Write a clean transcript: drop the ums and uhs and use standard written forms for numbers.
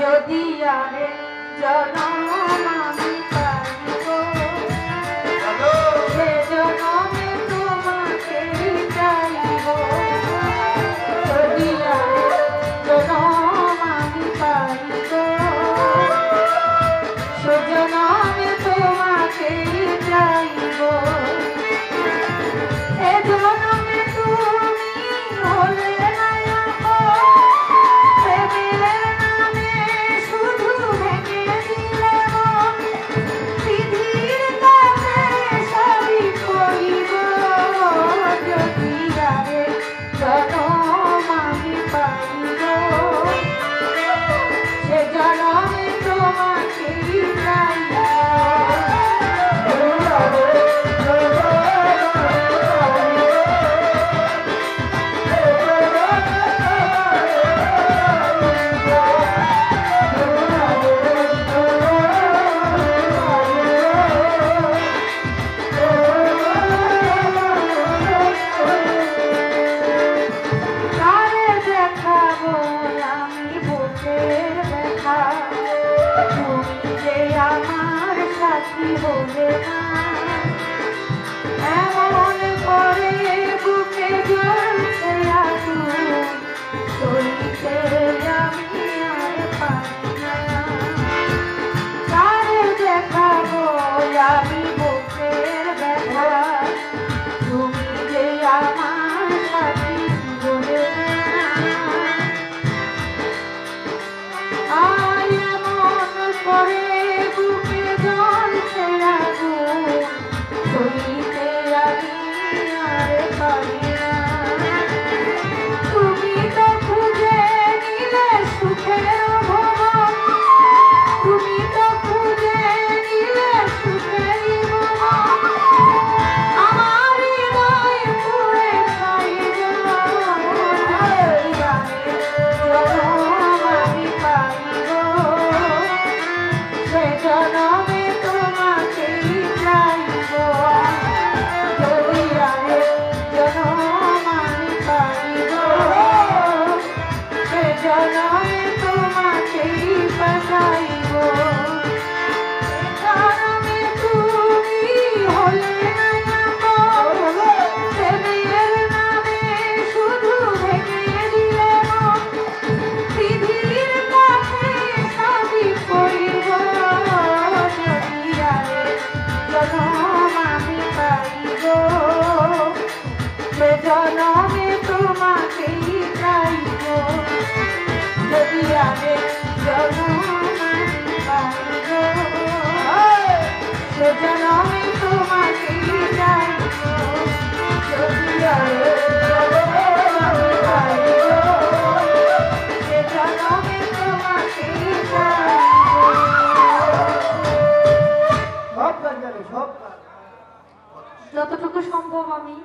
যদি আরে জনম আমি পাইব সে জনমে তোমাকে চাইব যদি আরে জনম আমি পাইব সে জনমে তোমাকে চাইব এ জনমে তুমি হলে এমন করে বুকে জ্বলছে আগুন সইতে আমি আর পারি না কারে দেখাবো আমি বুকের ব্যথা তুমি যে আমার সাথী বলে এমন করে বুকে জ্বলছে আগুন সইতে আমি আর পারি না তুমি তো খুঁজে নিলে সুখের ভবন তুমি তো খুঁজে নিলে সুখের ভবন আমার হৃদয় পুড়ে ছাই আমি পাইব সে জনমে তোমাকে চাইব যদি আরে জনম আমি পাইব সে জনমে তোমাকে বাঁচাইব জনমে তুমি হলে প্রেমের নামে শুধু ভেঙে দিলে মন পৃথিবীর কাছে সবই করিব যদি আরে জনম আমি পাইব সে জনমে তোমাকেই চাইব যদি আরে জনম আমি পাইব সে জনমে তোমাকেই চাইব যদি আরে জনম আমি পাইব সে জনমে তোমাকেই চাইব যতটুকু সম্ভব আমি